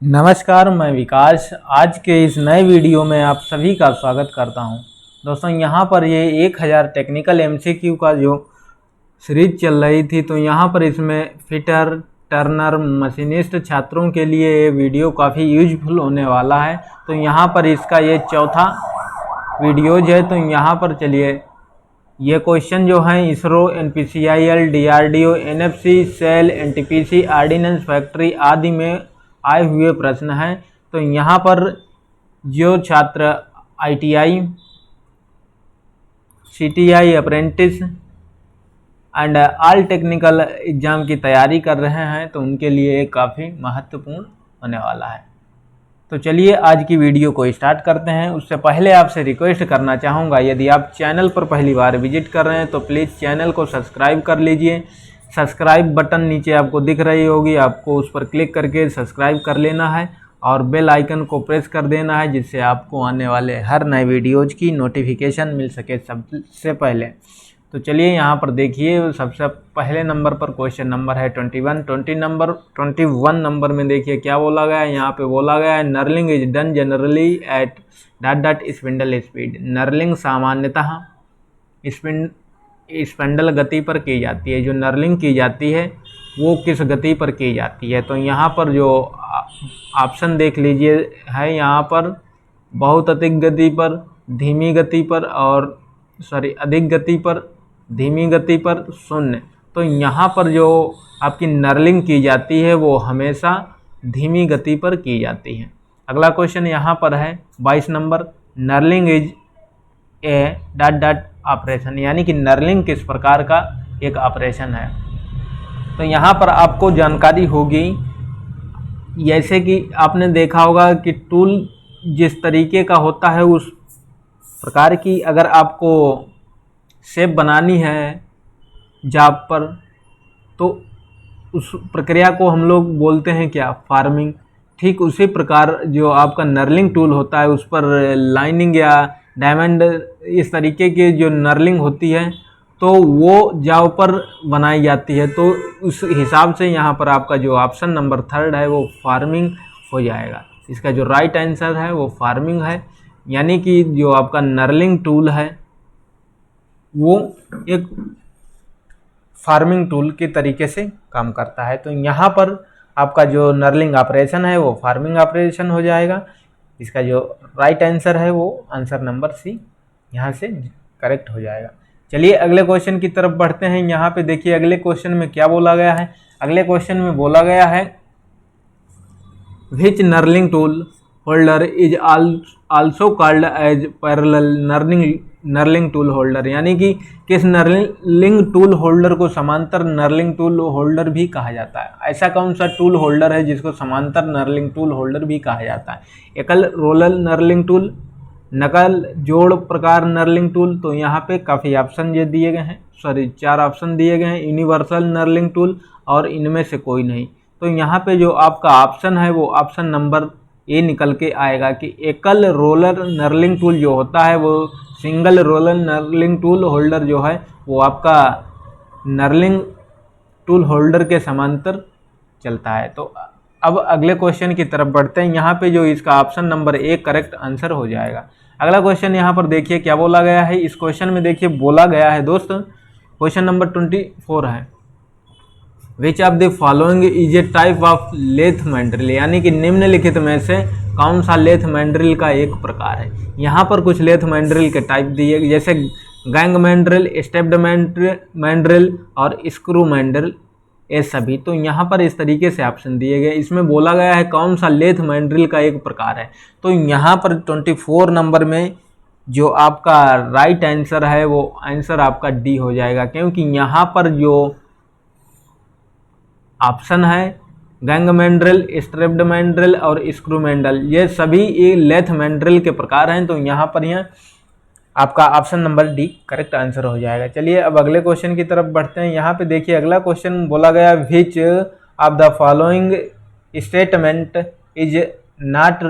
नमस्कार, मैं विकास। आज के इस नए वीडियो में आप सभी का स्वागत करता हूं। दोस्तों, यहां पर ये 1000 टेक्निकल एमसीक्यू का जो सीरीज चल रही थी, तो यहां पर इसमें फिटर, टर्नर, मशीनिस्ट छात्रों के लिए ये वीडियो काफ़ी यूजफुल होने वाला है। तो यहां पर इसका ये चौथा वीडियोज है। तो यहां पर चलिए, ये क्वेश्चन जो हैं इसरो, एनपीसीआईएल, डीआरडीओ, एनएफसी, सेल, एनटीपीसी, ऑर्डिनेंस फैक्ट्री आदि में आए हुए प्रश्न हैं। तो यहाँ पर जो छात्र ITI, CTI, apprentice and all technical exam की तैयारी कर रहे हैं, तो उनके लिए ये काफ़ी महत्वपूर्ण होने वाला है। तो चलिए आज की वीडियो को स्टार्ट करते हैं। उससे पहले आपसे रिक्वेस्ट करना चाहूँगा, यदि आप चैनल पर पहली बार विजिट कर रहे हैं तो प्लीज़ चैनल को सब्सक्राइब कर लीजिए। सब्सक्राइब बटन नीचे आपको दिख रही होगी, आपको उस पर क्लिक करके सब्सक्राइब कर लेना है और बेल आइकन को प्रेस कर देना है, जिससे आपको आने वाले हर नए वीडियोज़ की नोटिफिकेशन मिल सके सबसे पहले। तो चलिए यहाँ पर देखिए, सबसे पहले नंबर पर क्वेश्चन नंबर है 21 नंबर में देखिए क्या बोला गया है। यहाँ पे बोला गया है knurling is done generally at spindle speed. Knurling सामान्यतः स्पिंडल गति पर की जाती है। जो नर्लिंग की जाती है वो किस गति पर की जाती है? तो यहाँ पर जो ऑप्शन देख लीजिए है, यहाँ पर बहुत अधिक गति पर, धीमी गति पर और अधिक गति पर, धीमी गति पर, शून्य। तो यहाँ पर जो आपकी नर्लिंग की जाती है वो हमेशा धीमी गति पर की जाती है। अगला क्वेश्चन यहाँ पर है 22 number, knurling is a operation, यानी कि नर्लिंग किस प्रकार का एक ऑपरेशन है। तो यहाँ पर आपको जानकारी होगी, जैसे कि आपने देखा होगा कि टूल जिस तरीके का होता है उस प्रकार की अगर आपको शेप बनानी है जाप पर, तो उस प्रक्रिया को हम लोग बोलते हैं क्या? फार्मिंग। ठीक उसी प्रकार जो आपका नर्लिंग टूल होता है उस पर लाइनिंग या डायमंड इस तरीके की जो नर्लिंग होती है तो वो जाव पर बनाई जाती है। तो उस हिसाब से यहाँ पर आपका जो ऑप्शन नंबर 3 है वो फार्मिंग हो जाएगा। इसका जो राइट आंसर है वो फार्मिंग है, यानी कि जो आपका नर्लिंग टूल है वो एक फार्मिंग टूल के तरीके से काम करता है। तो यहाँ पर आपका जो नर्लिंग ऑपरेशन है वो फार्मिंग ऑपरेशन हो जाएगा। इसका जो राइट आंसर है वो आंसर नंबर सी यहाँ से करेक्ट हो जाएगा। चलिए अगले क्वेश्चन की तरफ बढ़ते हैं। यहाँ पे देखिए अगले क्वेश्चन में क्या बोला गया है। अगले क्वेश्चन में बोला गया है which knurling tool holder is also called as parallel knurling tool holder, यानी कि किस नर्लिंग टूल होल्डर को समांतर नर्लिंग टूल होल्डर भी कहा जाता है। ऐसा कौन सा टूल होल्डर है जिसको समांतर नर्लिंग टूल होल्डर भी कहा जाता है? एकल रोलर नर्लिंग टूल, नकल जोड़ प्रकार नर्लिंग टूल। तो यहाँ पे काफ़ी ऑप्शन ये दिए गए हैं, 4 ऑप्शन दिए गए हैं, यूनिवर्सल नर्लिंग टूल और इनमें से कोई नहीं। तो यहाँ पे जो आपका ऑप्शन है वो ऑप्शन नंबर ए निकल के आएगा कि एकल रोलर नर्लिंग टूल जो होता है वो single roller knurling tool holder जो है वो आपका नर्लिंग टूल होल्डर के समांतर चलता है। तो अब अगले क्वेश्चन की तरफ बढ़ते हैं। यहाँ पे जो इसका option number A correct answer हो जाएगा। अगला क्वेश्चन यहाँ पर देखिए क्या बोला गया है। इस क्वेश्चन में देखिए बोला गया है दोस्त, क्वेश्चन नंबर 24 है, which of the following is a type of lathe mandrel, यानी कि निम्नलिखित में से कौन सा लेथ मैंड्रिल का एक प्रकार है। यहाँ पर कुछ लेथ मैंड्रिल के टाइप दिए, जैसे गैंग मैंड्रिल, स्टेप्ड मैंड्रिल और स्क्रू मैंड्रिल, ये सभी। तो यहाँ पर इस तरीके से ऑप्शन दिए गए। इसमें बोला गया है कौन सा लेथ मैंड्रिल का एक प्रकार है। तो यहाँ पर 24 नंबर में जो आपका राइट आंसर है वो आंसर आपका डी हो जाएगा, क्योंकि यहाँ पर जो ऑप्शन है गैंग मैंड्रिल, स्ट्रेप्ड मैंड्रिल और स्क्रू मैंड्रिल, ये सभी ये लेथ मैंड्रिल के प्रकार हैं। तो यहाँ पर आपका option number D correct answer हो जाएगा। चलिए अब अगले क्वेश्चन की तरफ बढ़ते हैं। यहाँ पे देखिए अगला क्वेश्चन बोला गया विच of the following statement is not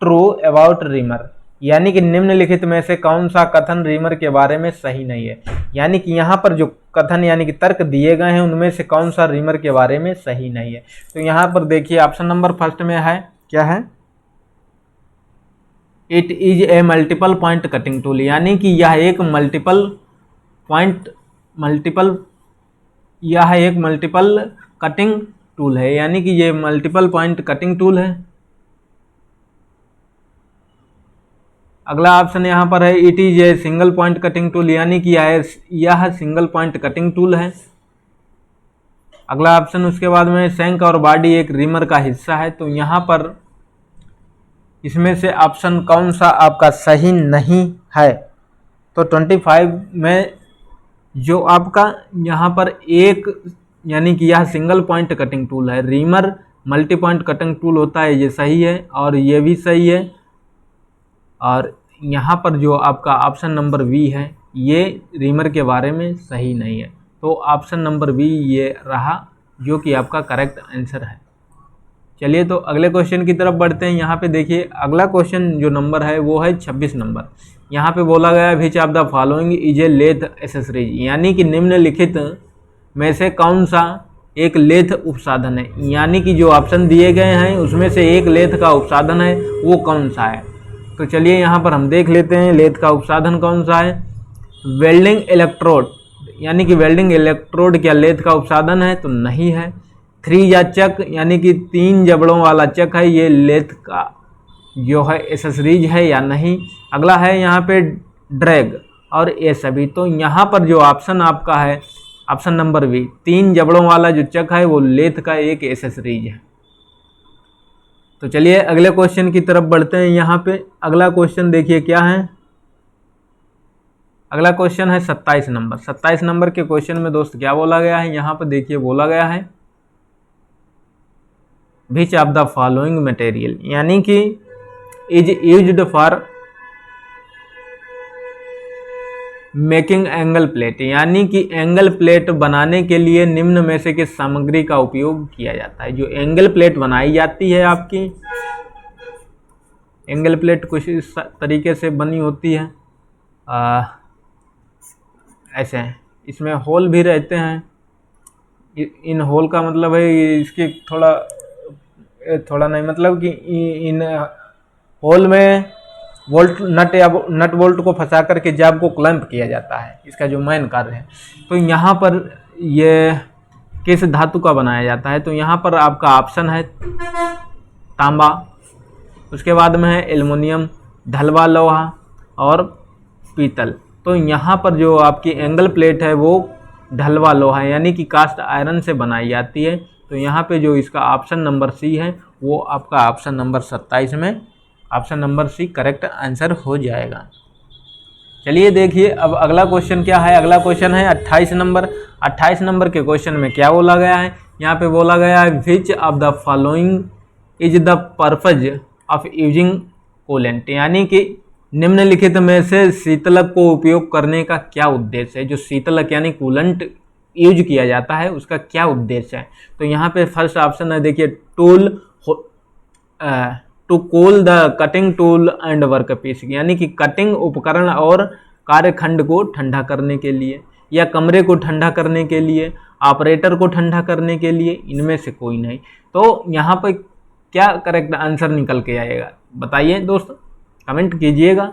true about reamer, यानी कि निम्नलिखित में से कौन सा कथन रीमर के बारे में सही नहीं है। यानी कि यहाँ पर जो कथन यानी कि तर्क दिए गए हैं उनमें से कौन सा रीमर के बारे में सही नहीं है। तो यहाँ पर देखिए ऑप्शन नंबर फर्स्ट में है क्या है, it is a multiple point cutting tool, यानी कि यह एक मल्टीपल कटिंग टूल है, यानी कि ये मल्टीपल पॉइंट कटिंग टूल है। अगला ऑप्शन यहाँ पर है, it is a single point cutting tool, यानी कि यह सिंगल पॉइंट कटिंग टूल है। अगला ऑप्शन उसके बाद में, शैंक और बॉडी एक रीमर का हिस्सा है। तो यहाँ पर इसमें से ऑप्शन कौन सा आपका सही नहीं है? तो 25 में जो आपका यहाँ पर एक, यानी कि यह सिंगल पॉइंट कटिंग टूल है, reamer multi point cutting tool होता है, ये सही है और ये भी सही है। और यहाँ पर जो आपका ऑप्शन नंबर बी है, ये रीमर के बारे में सही नहीं है। तो ऑप्शन नंबर बी ये रहा जो कि आपका करेक्ट आंसर है। चलिए तो अगले क्वेश्चन की तरफ बढ़ते हैं। यहाँ पे देखिए अगला क्वेश्चन जो नंबर है वो है 26 नंबर। यहाँ पे बोला गया है, which of the following is a lathe accessories, यानी कि निम्नलिखित में से कौन सा एक लेथ उपसाधन है, यानी कि जो ऑप्शन दिए गए हैं उसमें से एक लेथ का उपसाधन है, वो कौन सा है। तो चलिए यहाँ पर हम देख लेते हैं लेथ का उपसाधन कौन सा है। वेल्डिंग इलेक्ट्रोड, यानी कि वेल्डिंग इलेक्ट्रोड क्या लेथ का उपसाधन है? तो नहीं है। थ्री या चक, यानी कि 3 जबड़ों वाला चक है, ये लेथ का जो है एसेसरीज है या नहीं। अगला है यहाँ पे ड्रैग और ये सभी। तो यहाँ पर जो ऑप्शन आपका है ऑप्शन नंबर बी, 3 जबड़ों वाला जो चक है वो लेथ का एक एसेसरीज है। तो चलिए अगले क्वेश्चन की तरफ बढ़ते हैं। यहाँ पे अगला क्वेश्चन देखिए क्या है। अगला क्वेश्चन है 27 नंबर। 27 नंबर के क्वेश्चन में दोस्त क्या बोला गया है, यहाँ पर देखिए बोला गया है, which of the following material, यानी कि is used for making angle plate, यानी कि एंगल प्लेट बनाने के लिए निम्न में से किस सामग्री का उपयोग किया जाता है। जो एंगल प्लेट बनाई जाती है आपकी, एंगल प्लेट कुछ इस तरीके से बनी होती है, ऐसे इसमें होल भी रहते हैं। इन होल का मतलब है इसके थोड़ा नहीं, मतलब कि इन होल में नट बोल्ट को फंसा करके जैब को क्लैंप किया जाता है, इसका जो मेन कार्य है। तो यहाँ पर ये किस धातु का बनाया जाता है? तो यहाँ पर आपका ऑप्शन है तांबा, उसके बाद में है एल्युमिनियम, ढलवा लोहा और पीतल। तो यहाँ पर जो आपकी एंगल प्लेट है वो ढलवा लोहा है, यानी कि कास्ट आयरन से बनाई जाती है। तो यहाँ पे जो इसका ऑप्शन नंबर सी है वो आपका ऑप्शन नंबर 27 में option number C correct answer हो जाएगा। चलिए देखिए अब अगला क्वेश्चन क्या है। अगला क्वेश्चन है 28 नंबर। 28 नंबर के क्वेश्चन में क्या बोला गया है, यहाँ पे बोला गया है, which of the following is the purpose of using coolant, यानी कि निम्नलिखित में से शीतलक को उपयोग करने का क्या उद्देश्य है। जो शीतलक यानी कूलेंट यूज किया जाता है उसका क्या उद्देश्य है। तो यहाँ पे फर्स्ट ऑप्शन है देखिए, to cool the cutting tool and work piece, यानी कि कटिंग उपकरण और कार्यखंड को ठंडा करने के लिए, या कमरे को ठंडा करने के लिए, ऑपरेटर को ठंडा करने के लिए, इनमें से कोई नहीं। तो यहाँ पर क्या करेक्ट आंसर निकल के आएगा बताइए दोस्त, कमेंट कीजिएगा।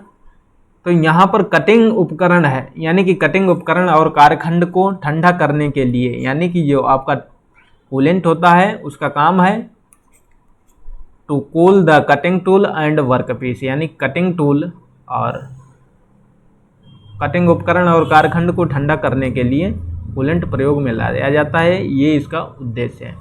तो यहाँ पर कटिंग उपकरण है, यानी कि कटिंग उपकरण और कार्यखंड को ठंडा करने के लिए, यानी कि जो आपका कूलेंट होता है उसका काम है to cool the cutting tool and work piece, यानी कटिंग टूल और कटिंग उपकरण और कार्यखंड को ठंडा करने के लिए कूलेंट प्रयोग में लाया जाता है, ये इसका उद्देश्य है।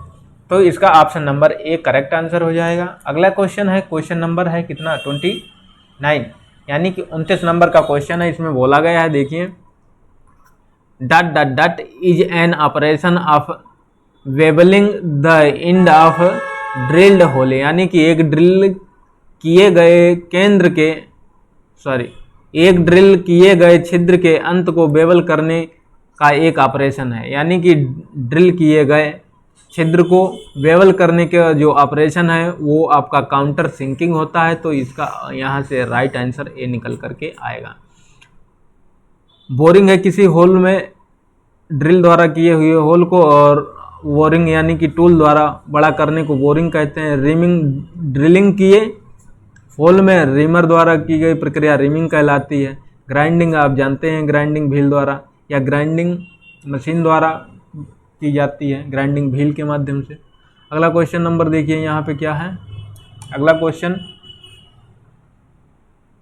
तो इसका option number A correct answer हो जाएगा। अगला क्वेश्चन है, क्वेश्चन नंबर है कितना 29, यानी कि 29 नंबर का क्वेश्चन है। इसमें बोला गया है देखिए, dot dot dot is an operation of bevelling the end of drilled hole, यानी कि एक ड्रिल किए गए छिद्र के अंत को बेवल करने का एक ऑपरेशन है, यानी कि ड्रिल किए गए छिद्र को बेवल करने का जो ऑपरेशन है वो आपका काउंटर सिंकिंग होता है। तो इसका यहाँ से राइट आंसर ए निकल करके आएगा। बोरिंग है, किसी होल में ड्रिल द्वारा किए हुए होल को और बोरिंग यानी कि टूल द्वारा बड़ा करने को बोरिंग कहते हैं। रीमिंग ड्रिलिंग किए होल में रीमर द्वारा की गई प्रक्रिया रीमिंग कहलाती है। ग्राइंडिंग आप जानते हैं, ग्राइंडिंग व्हील द्वारा या ग्राइंडिंग मशीन द्वारा की जाती है, ग्राइंडिंग व्हील के माध्यम से। अगला क्वेश्चन नंबर देखिए यहाँ पे क्या है। अगला क्वेश्चन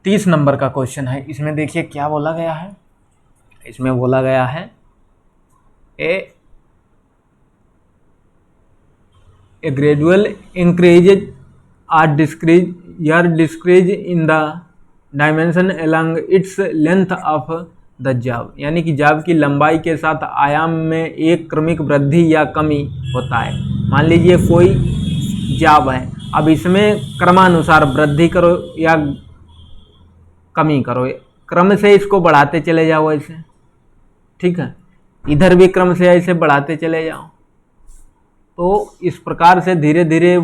30 नंबर का क्वेश्चन है। इसमें देखिए क्या बोला गया है। इसमें बोला गया है a gradual increase or decrease in the dimension along its length of the job, यानी कि जाब की लंबाई के साथ आयाम में एक क्रमिक वृद्धि या कमी होता है। मान लीजिए कोई जाब है, अब इसमें क्रमानुसार वृद्धि करो या कमी करो, क्रम से इसको बढ़ाते चले जाओ ऐसे, ठीक है। इधर भी क्रम से ऐसे बढ़ाते चले जाओ, तो इस प्रकार से धीरे धीरे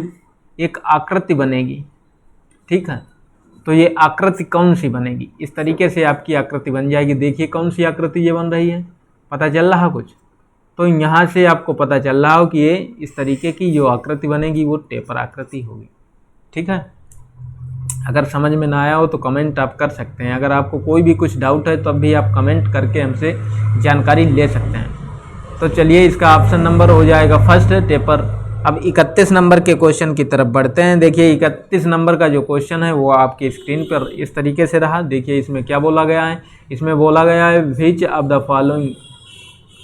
एक आकृति बनेगी, ठीक है। तो ये आकृति कौन सी बनेगी, इस तरीके से आपकी आकृति बन जाएगी। देखिए कौन सी आकृति ये बन रही है, पता चल रहा कुछ? तो यहाँ से आपको पता चल रहा हो कि ये इस तरीके की जो आकृति बनेगी वो टेपर आकृति होगी, ठीक है। अगर समझ में ना आया हो तो कमेंट आप कर सकते हैं। अगर आपको कोई भी कुछ डाउट है तो अब भी आप कमेंट करके हमसे जानकारी ले सकते हैं। तो चलिए इसका ऑप्शन नंबर हो जाएगा फर्स्ट टेपर। अब 31 नंबर के क्वेश्चन की तरफ बढ़ते हैं। देखिए 31 नंबर का जो क्वेश्चन है वो आपकी स्क्रीन पर इस तरीके से रहा। देखिए इसमें क्या बोला गया है। इसमें बोला गया है which of the following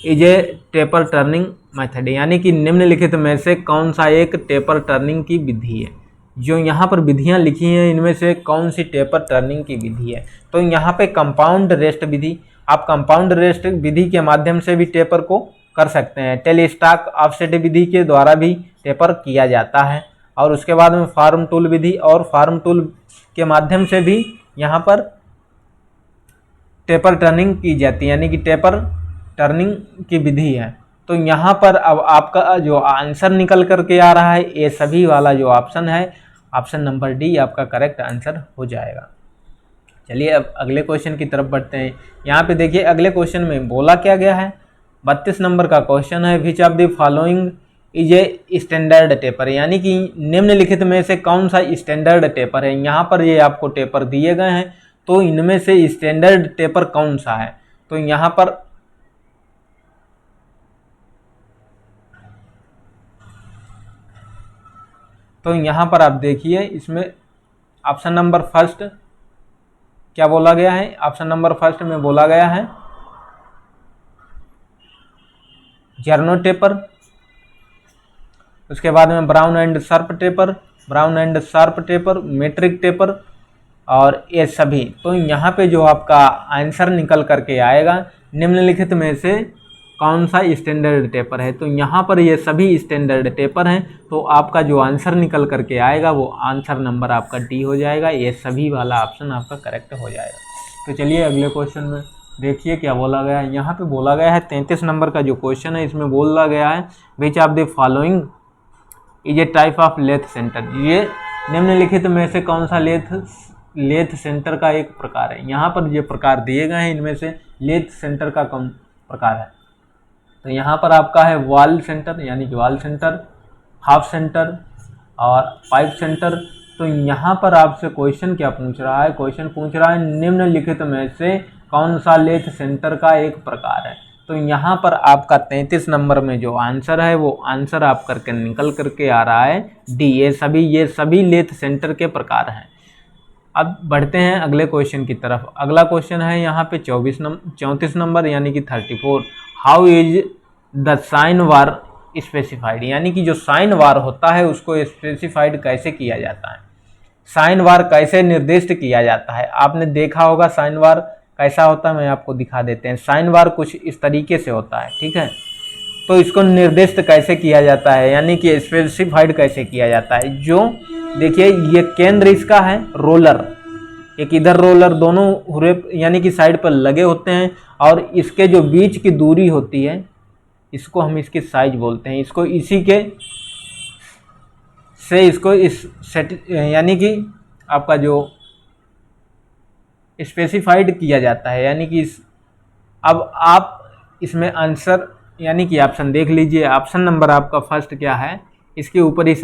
is A taper turning method, यानी कि निम्नलिखित में से कौन सा एक टेपर टर्निंग की विधि है। जो यहाँ पर विधियाँ लिखी हैं इनमें से कौन सी टेपर टर्निंग की विधि है। तो यहाँ पे कंपाउंड रेस्ट विधि, आप कंपाउंड रेस्ट विधि के माध्यम से भी टेपर को कर सकते हैं। टेलीस्टॉक ऑफसेट विधि के द्वारा भी टेपर किया जाता है। और उसके बाद में फार्म टूल विधि और फार्म टूल के माध्यम से भी यहाँ पर टेपर टर्निंग की जाती है, यानी कि टेपर टर्निंग की विधि है। तो यहाँ पर अब आपका जो आंसर निकल करके आ रहा है ये सभी वाला जो ऑप्शन है, ऑप्शन नंबर डी आपका करेक्ट आंसर हो जाएगा। चलिए अब अगले क्वेश्चन की तरफ बढ़ते हैं। यहाँ पे देखिए अगले क्वेश्चन में बोला क्या गया है। 32 नंबर का क्वेश्चन है which of the following is a standard taper, यानी कि निम्नलिखित में से कौन सा स्टैंडर्ड टेपर है। यहाँ पर ये आपको टेपर दिए गए हैं, तो इनमें से स्टैंडर्ड टेपर कौन सा है। तो यहाँ पर आप देखिए इसमें ऑप्शन नंबर फर्स्ट क्या बोला गया है। ऑप्शन नंबर फर्स्ट में बोला गया है जर्नो टेपर, उसके बाद में Brown and Sharpe taper, metric taper और ये सभी। तो यहाँ पे जो आपका आंसर निकल करके आएगा निम्नलिखित में से कौन सा स्टैंडर्ड टेपर है। तो यहाँ पर ये सभी स्टैंडर्ड टेपर हैं, तो आपका जो आंसर निकल करके आएगा वो आंसर नंबर आपका डी हो जाएगा। ये सभी वाला ऑप्शन आपका करेक्ट हो जाएगा। तो चलिए अगले क्वेश्चन में देखिए क्या बोला गया है। यहाँ पे बोला गया है 33 नंबर का जो क्वेश्चन है इसमें बोला गया है which of the following is a type of lathe centre, ये निम्नलिखित में से कौन सा लेथ सेंटर का एक प्रकार है। यहाँ पर जो प्रकार दिए गए हैं इनमें से लेथ सेंटर का कौन प्रकार है। तो यहाँ पर आपका है वॉल सेंटर, यानी कि वॉल सेंटर, हाफ सेंटर और पाइप सेंटर। तो यहाँ पर आपसे क्वेश्चन क्या पूछ रहा है, क्वेश्चन पूछ रहा है निम्नलिखित में से कौन सा लेथ सेंटर का एक प्रकार है। तो यहाँ पर आपका 33 नंबर में जो आंसर है वो आंसर आप करके निकल करके आ रहा है डी। ये सभी लेथ सेंटर के प्रकार हैं। अब बढ़ते हैं अगले क्वेश्चन की तरफ। अगला क्वेश्चन है यहाँ पे 34 नंबर यानी कि 34। How is the sine bar specified, यानी कि जो साइन वार होता है उसको स्पेसिफाइड कैसे किया जाता है, साइन वार कैसे निर्दिष्ट किया जाता है। आपने देखा होगा साइन वार कैसा होता है, मैं आपको दिखा देते हैं। साइन वार कुछ इस तरीके से होता है, ठीक है। तो इसको निर्दिष्ट कैसे किया जाता है, यानी कि स्पेसिफाइड कैसे किया जाता है। जो देखिए ये केंद्र इसका है रोलर, एक इधर रोलर दोनों हुरे यानी कि साइड पर लगे होते हैं, और इसके जो बीच की दूरी होती है इसको हम इसकी साइज बोलते हैं। इसको इसी के से इसको इस सेट यानी कि आपका जो स्पेसिफाइड किया जाता है, यानी कि अब आप इसमें आंसर यानी कि ऑप्शन देख लीजिए, ऑप्शन नंबर आपका फर्स्ट क्या है, इसके ऊपरी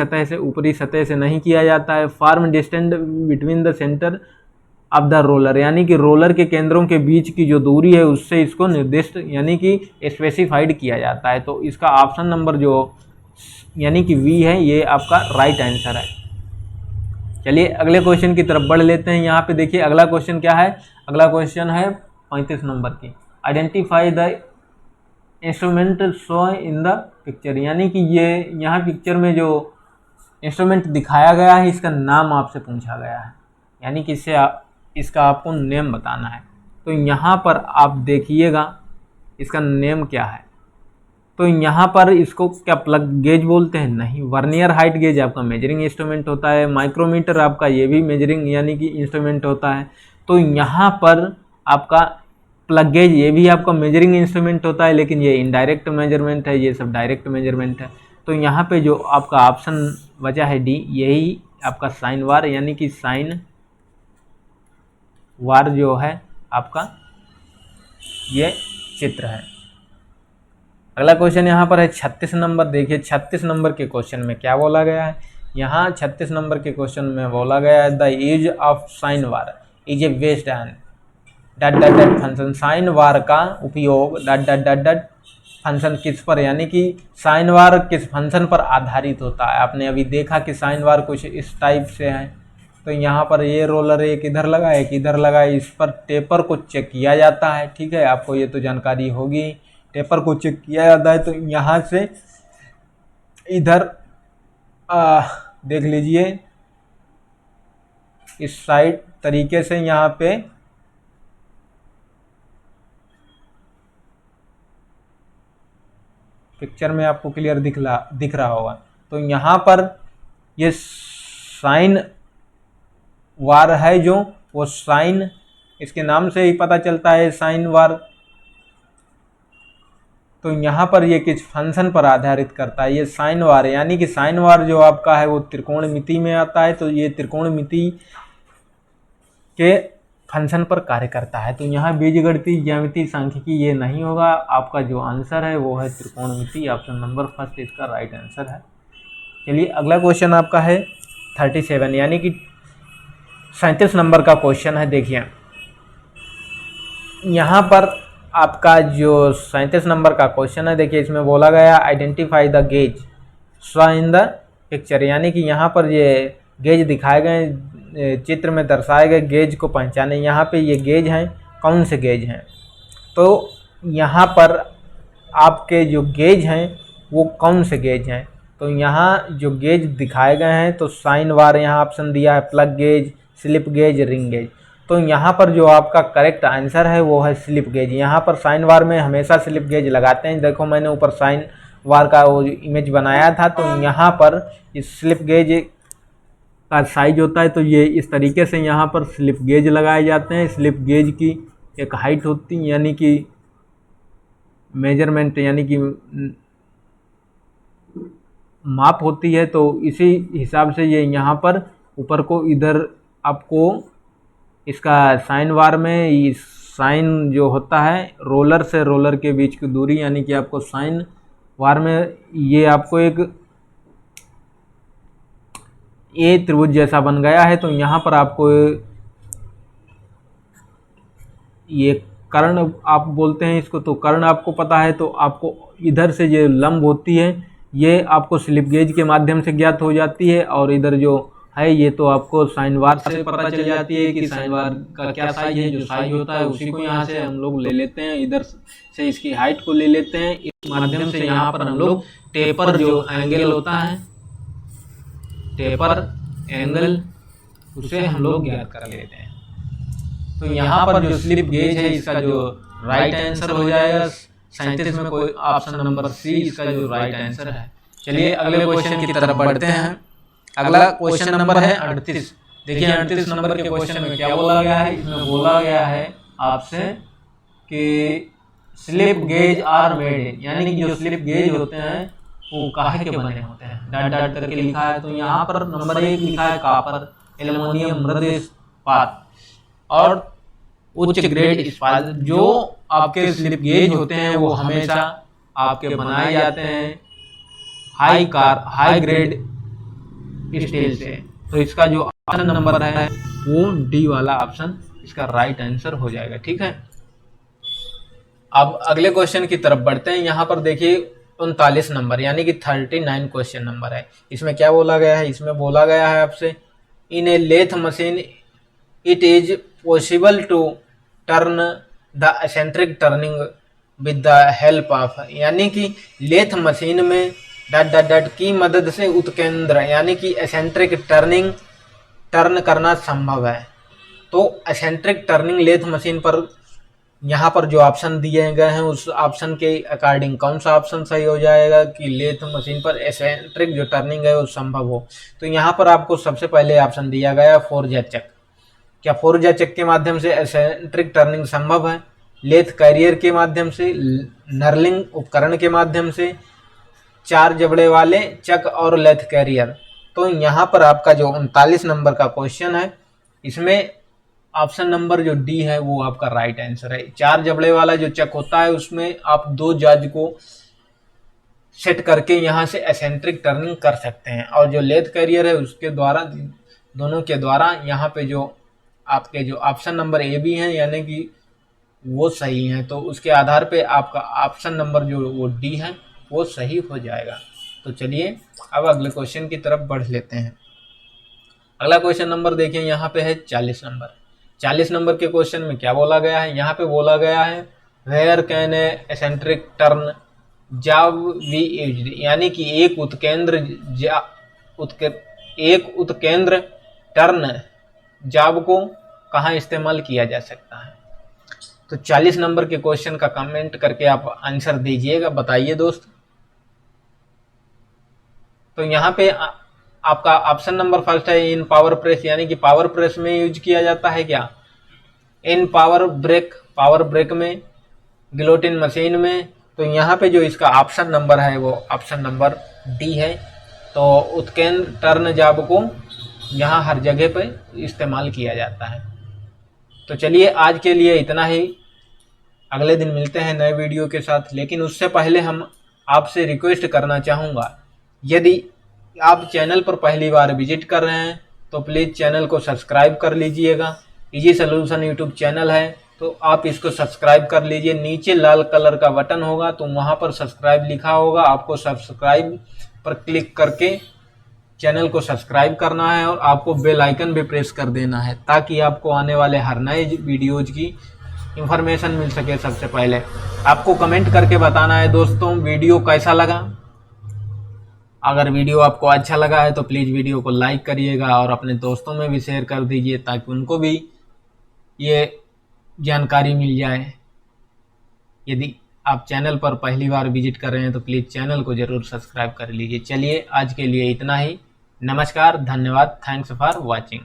सतह से नहीं किया जाता है। Form distance between the centre of the roller, यानी कि रोलर के केंद्रों के बीच की जो दूरी है उससे इसको निर्दिष्ट यानी कि स्पेसिफाइड किया जाता है। तो इसका ऑप्शन नंबर जो यानी कि वी है, ये आपका राइट आंसर है। चलिए अगले क्वेश्चन की तरफ बढ़ लेते हैं। यहाँ पे देखिए अगला क्वेश्चन क्या है, अगला क्वेश्चन है 35 नंबर की, identify the instrument show in the picture, यानी कि ये यहाँ पिक्चर में जो इंस्ट्रूमेंट दिखाया गया है इसका नाम आपसे पूछा गया है, यानी कि इसका आपको नेम बताना है। तो यहाँ पर आप देखिएगा इसका नेम क्या है। तो यहाँ पर इसको क्या प्लग गेज बोलते हैं? नहीं। वर्नियर हाइट गेज आपका मेजरिंग इंस्ट्रूमेंट होता है। माइक्रोमीटर आपका ये भी मेजरिंग यानी कि इंस्ट्रूमेंट होता है। तो यहाँ पर आपका प्लग गेज ये भी आपका मेजरिंग इंस्ट्रूमेंट होता है, लेकिन ये इनडायरेक्ट मेजरमेंट है, ये सब डायरेक्ट मेजरमेंट है। तो यहाँ पे जो आपका ऑप्शन बचा है डी, यही आपका साइन वार यानी कि साइन वार जो है आपका ये चित्र है। अगला क्वेश्चन यहाँ पर है 36 नंबर। देखिए 36 नंबर के क्वेश्चन में क्या बोला गया है, यहाँ 36 नंबर के क्वेश्चन में बोला गया है the use of sine bar is a waste and dot dot dot function. Sine bar का उपयोग डट डट डट डट फंक्शन किस पर, यानी कि साइन वार किस फंक्शन पर आधारित होता है। आपने अभी देखा कि साइन वार कुछ इस टाइप से है। तो यहाँ पर ये रोलर एक इधर लगा है, एक इधर लगा है, इस पर टेपर को चेक किया जाता है। ठीक है, आपको ये तो जानकारी होगी, टेपर को चेक किया जाता है। तो यहाँ से इधर देख लीजिए इस साइड तरीके से यहाँ पे पिक्चर में आपको क्लियर दिख रहा होगा। तो यहाँ पर ये साइन वार है जो वो साइन, इसके नाम से ही पता चलता है साइन वार। तो यहाँ पर ये किस फंक्शन पर आधारित करता है, ये साइन वार, यानी कि साइन वार जो आपका है वो त्रिकोणमिति में आता है। तो ये त्रिकोणमिति के फंक्शन पर कार्य करता है। तो यहाँ बीजगणितीय ज्यामिति सांख्यिकी ये नहीं होगा, आपका जो आंसर है वो है त्रिकोणमिति। ऑप्शन नंबर फर्स्ट इसका राइट आंसर है। चलिए अगला क्वेश्चन आपका है 37 यानी कि 37 नंबर का क्वेश्चन है। देखिए यहाँ पर आपका जो 37 नंबर का क्वेश्चन है, देखिए इसमें बोला गया identify the gauge show in the picture, यानी कि यहाँ पर ये गेज दिखाए गए, चित्र में दर्शाए गए गेज को पहचाने। यहाँ पे ये गेज हैं, कौन से गेज हैं? तो यहाँ पर आपके जो गेज हैं वो कौन से गेज हैं? तो यहाँ जो गेज दिखाए गए हैं, तो साइन वार यहाँ ऑप्शन दिया है, plug gauge, slip gauge, ring gauge. तो यहाँ पर जो आपका करेक्ट आंसर है वो है स्लिप गेज। यहाँ पर साइन वार में हमेशा स्लिप गेज लगाते हैं। देखो मैंने ऊपर साइन वार का वो इमेज बनाया था, तो यहाँ पर इस स्लिप गेज का साइज होता है। तो ये इस तरीके से यहाँ पर स्लिप गेज लगाए जाते हैं। स्लिप गेज की एक हाइट होती है, यानी कि मेजरमेंट यानी कि माप होती है। तो इसी हिसाब से ये यहाँ पर ऊपर को इधर आपको इसका साइन वार में इस साइन जो होता है रोलर से रोलर के बीच की दूरी, यानी कि आपको साइन वार में ये आपको एक ए त्रिभुज जैसा बन गया है। तो यहाँ पर आपको ये कर्ण आप बोलते हैं इसको, तो कर्ण आपको पता है। तो आपको इधर से ये लंब होती है, ये आपको स्लिप गेज के माध्यम से ज्ञात हो जाती है। और इधर जो है ये तो आपको साइन वार से पता चल जाती है कि साइन वार का क्या साइज है। जो साइज होता है उसी को यहाँ से हम लोग ले लेते हैं, इधर से इसकी हाइट को ले लेते हैं। इस माध्यम से यहाँ पर हम लोग टेपर जो एंगल होता है, टेपर एंगल, उसे हम लोग ज्ञात कर लेते हैं। तो यहाँ पर जो स्लिप गेज है इसका जो राइट आंसर हो जाएगा 37 में कोई ऑप्शन नंबर सी इसका जो राइट आंसर है। चलिए अगले क्वेश्चन की तरफ बढ़ते हैं। अगला क्वेश्चन नंबर है 38। देखिए 38 नंबर के क्वेश्चन में क्या बोला गया है, इसमें बोला गया है आपसे कि स्लिप गेज आर मेड, यानी कि जो स्लिप गेज होते हैं वो काहे के बने होते हैं, डॉट डॉट करके लिखा है। तो यहाँ पर नंबर 1 लिखा है कॉपर, एल्युमिनियम, मृद इस्पात और उच्च ग्रेड इस्पात। जो आपके स्लिप गेज होते हैं वो हमेशा आपके बनाए जाते हैं हाई ग्रेड स्टील से। तो इसका जो ऑप्शन नंबर है वो डी वाला ऑप्शन इसका राइट आंसर हो जाएगा। ठीक है, अब अगले क्वेश्चन की तरफ बढ़ते हैं। यहाँ पर देखिए 39 नंबर यानी कि 39 क्वेश्चन नंबर है। इसमें क्या बोला गया है, इसमें बोला गया है आपसे in a lathe machine it is possible to turn the eccentric turning with the help of, यानी कि लेथ मशीन में डट डट डट की मदद से उत्केंद्र यानी कि एसेंट्रिक टर्निंग टर्न करना संभव है। तो एसेंट्रिक टर्निंग लेथ मशीन पर यहाँ पर जो ऑप्शन दिए गए हैं उस ऑप्शन के अकॉर्डिंग कौन सा ऑप्शन सही हो जाएगा कि लेथ मशीन पर एसेंट्रिक जो टर्निंग है वो संभव हो। तो यहाँ पर आपको सबसे पहले ऑप्शन दिया गया फोर्जा चक। क्या फोर्जा चक के माध्यम से एसेंट्रिक टर्निंग संभव है? लेथ कैरियर के माध्यम से, नर्लिंग उपकरण के माध्यम से, 4 जबड़े वाले चक और लेथ कैरियर। तो यहाँ पर आपका जो 39 नंबर का क्वेश्चन है इसमें ऑप्शन नंबर जो डी है वो आपका राइट आंसर है। 4 जबड़े वाला जो चक होता है उसमें आप 2 जाज को सेट करके यहाँ से एसेंट्रिक टर्निंग कर सकते हैं, और जो लेथ कैरियर है उसके द्वारा, दोनों के द्वारा यहाँ पे जो आपके जो ऑप्शन नंबर ए बी हैं यानी कि वो सही हैं, तो उसके आधार पे आपका ऑप्शन नंबर जो वो डी है वो सही हो जाएगा। तो चलिए अब अगले क्वेश्चन की तरफ बढ़ लेते हैं। अगला क्वेश्चन नंबर देखिए, यहाँ पे है 40 नंबर। 40 नंबर के क्वेश्चन में क्या बोला गया है, यहाँ पे बोला गया है where can a eccentric turn job we used, यानी कि एक उत्केंद्र टर्न जॉब को कहाँ इस्तेमाल किया जा सकता है। तो 40 नंबर के क्वेश्चन का कमेंट करके आप आंसर दीजिएगा, बताइए दोस्त। तो यहाँ पे आपका ऑप्शन नंबर फर्स्ट है इन पावर प्रेस, यानी कि पावर प्रेस में यूज किया जाता है क्या? इन पावर ब्रेक में, गिलोटिन मशीन में। तो यहाँ पे जो इसका ऑप्शन नंबर है वो ऑप्शन नंबर डी है। तो उत्केंद्र टर्न जॉब को यहाँ हर जगह पे इस्तेमाल किया जाता है। तो चलिए आज के लिए इतना ही, अगले दिन मिलते हैं नए वीडियो के साथ। लेकिन उससे पहले हम आपसे रिक्वेस्ट करना चाहूँगा, यदि आप चैनल पर पहली बार विजिट कर रहे हैं तो प्लीज़ चैनल को सब्सक्राइब कर लीजिएगा। इजी सॉल्यूशन यूट्यूब चैनल है तो आप इसको सब्सक्राइब कर लीजिए। नीचे लाल कलर का बटन होगा तो वहाँ पर सब्सक्राइब लिखा होगा, आपको सब्सक्राइब पर क्लिक करके चैनल को सब्सक्राइब करना है और आपको बेल आइकन भी प्रेस कर देना है ताकि आपको आने वाले हर नए वीडियोज की इंफॉर्मेशन मिल सके सबसे पहले। आपको कमेंट करके बताना है दोस्तों वीडियो कैसा लगा। अगर वीडियो आपको अच्छा लगा है तो प्लीज़ वीडियो को लाइक करिएगा और अपने दोस्तों में भी शेयर कर दीजिए ताकि उनको भी ये जानकारी मिल जाए। यदि आप चैनल पर पहली बार विजिट कर रहे हैं तो प्लीज़ चैनल को ज़रूर सब्सक्राइब कर लीजिए। चलिए आज के लिए इतना ही, नमस्कार, धन्यवाद, थैंक्स फॉर वॉचिंग।